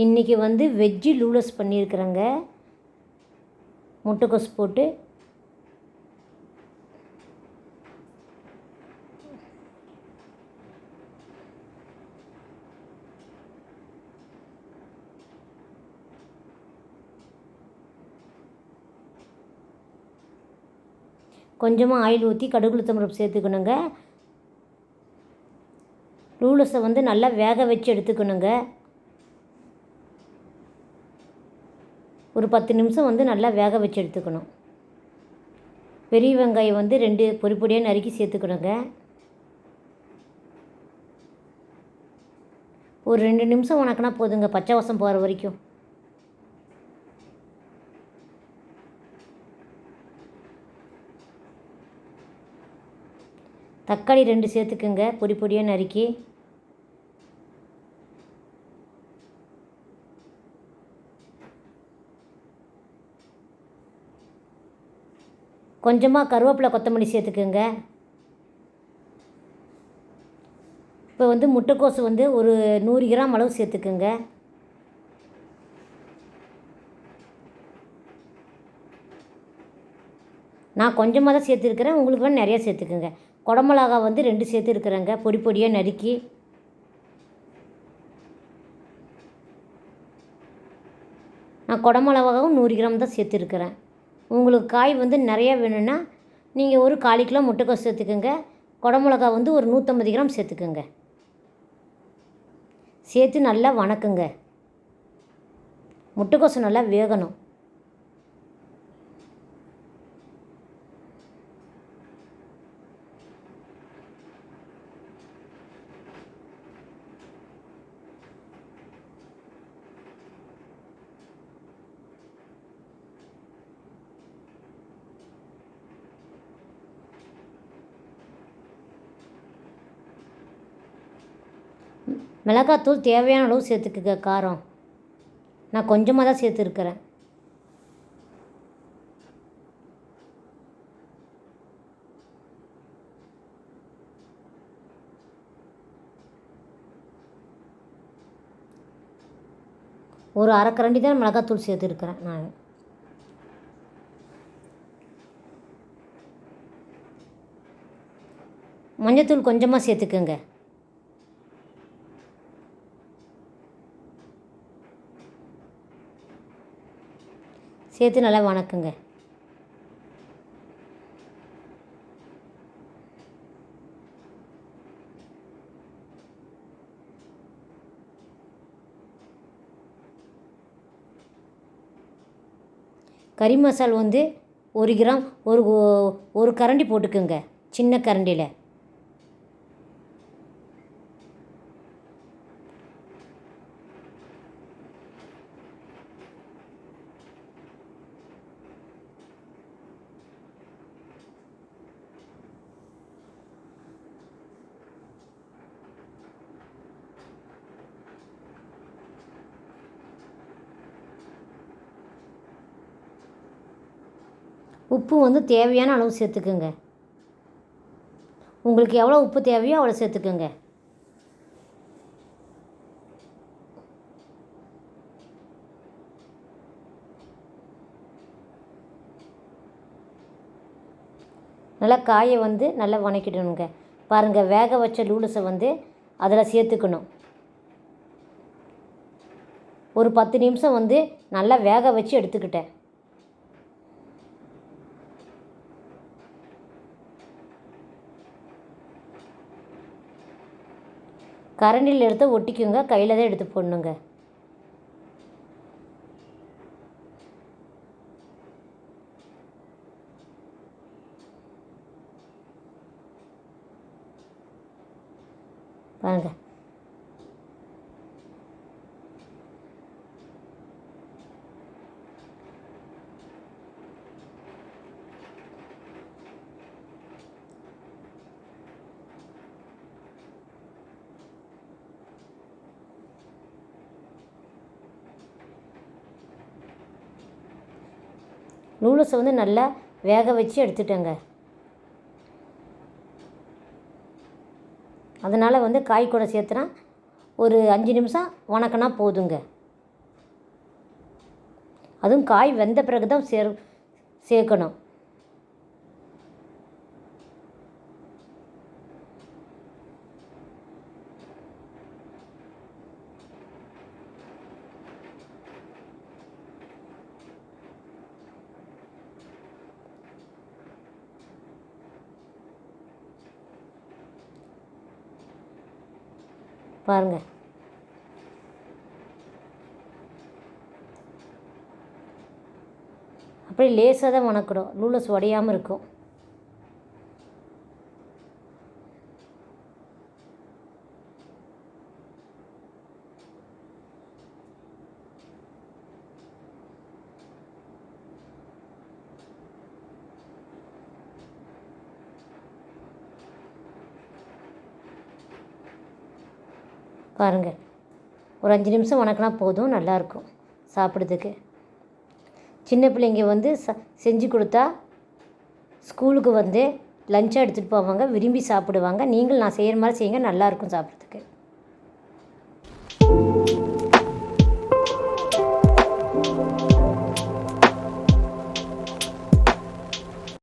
இன்றைக்கி வந்து வெஜ்ஜு லூலஸ் பண்ணியிருக்கிறேங்க. முட்டைக்கோஸ் போட்டு கொஞ்சமாக ஆயில் ஊற்றி கடுகு உளுத்தம் பருப்பு சேர்த்துக்கணுங்க. லூலஸை வந்து நல்லா வேக வச்சு எடுத்துக்கணுங்க. ஒரு 10 நிமிஷம் வந்து நல்லா வேக வச்சு எடுத்துக்கணும். பெரிய வெங்காயம் வந்து 2 பொடி பொடியாக நறுக்கி சேர்த்துக்கணுங்க. ஒரு 2 நிமிஷம் வணக்கினா போதுங்க, பச்சை வாசம் போகிற வரைக்கும். தக்காளி 2 சேர்த்துக்குங்க, பொடி பொடியாக நறுக்கி. கொஞ்சமாக கருவேப்பிலை கொத்தமல்லி சேர்த்துக்குங்க. இப்போ வந்து முட்டைக்கோசு வந்து ஒரு 100 கிராம் அளவு சேர்த்துக்குங்க. நான் கொஞ்சமாக தான் சேர்த்துருக்கிறேன், உங்களுக்கு வேணும் நிறையா சேர்த்துக்குங்க. குடமிளகா வந்து 2 சேர்த்துருக்குறேங்க, பொடி பொடியாக நறுக்கி. நான் குடமிளகாவும் 100 கிராம் தான் சேர்த்துருக்குறேன். உங்களுக்கு காய் வந்து நிறையா வேணும்னா நீங்கள் ஒரு 1/4 கிலோ முட்டைக்கோஸ் சேர்த்துக்குங்க. குடமிளகா வந்து ஒரு 150 கிராம் சேர்த்துக்குங்க. சேர்த்து நல்லா வணக்குங்க. முட்டைக்கோஸ் நல்லா வேகணும். மிளகாத்தூள் தேவையான அளவு சேர்த்துக்குங்க. காரம் நான் கொஞ்சமாக தான் சேர்த்துருக்கிறேன். ஒரு அரைக்கரண்டி தான் மிளகாத்தூள் சேர்த்துருக்கிறேன் நான். மஞ்சத்தூள் கொஞ்சமாக சேர்த்துக்குங்க. சேர்த்து நல்லா வணக்குங்க. கறி மசால் வந்து 1 கிராம் ஒரு கரண்டி போட்டுக்குங்க, சின்ன கரண்டியில். உப்பு வந்து தேவையான அளவு சேர்த்துக்குங்க. உங்களுக்கு எவ்வளோ உப்பு தேவையோ அவ்வளோ சேர்த்துக்குங்க. நல்லா காயை வந்து நல்லா வணக்கிடணுங்க. பாருங்கள், வேக வச்ச லூலஸை வந்து அதில் சேர்த்துக்கணும். ஒரு 10 நிமிஷம் வந்து நல்லா வேக வச்சு எடுத்துக்கிட்டேன். கரண்டியில் எடுத்து ஒட்டிக்குங்க, கையில் தான் எடுத்து போடணுங்க. பாருங்கள், நூடுல்ஸை வந்து நல்லா வேக வச்சு எடுத்துட்டேங்க. அதனால் வந்து காய் கூட சேர்த்துனா ஒரு 5 நிமிஷம் வணக்கினா போதுங்க. அதுவும் காய் வெந்த பிறகு தான் சேர்க்கணும். பாருங்கள், அப்படியே லேசாக தான் வணக்கணும், நூலஸ் உடையாமல் இருக்கும். பாருங்கள், ஒரு 5 நிமிஷம் வணக்கினா போதும், நல்லாயிருக்கும் சாப்பிட்றதுக்கு. சின்ன பிள்ளைங்க வந்து செஞ்சு கொடுத்தா ஸ்கூலுக்கு வந்து லஞ்சாக எடுத்துகிட்டு போவாங்க, விரும்பி சாப்பிடுவாங்க. நீங்களும் நான் செய்கிற மாதிரி செய்யுங்க, நல்லாயிருக்கும் சாப்பிட்றதுக்கு.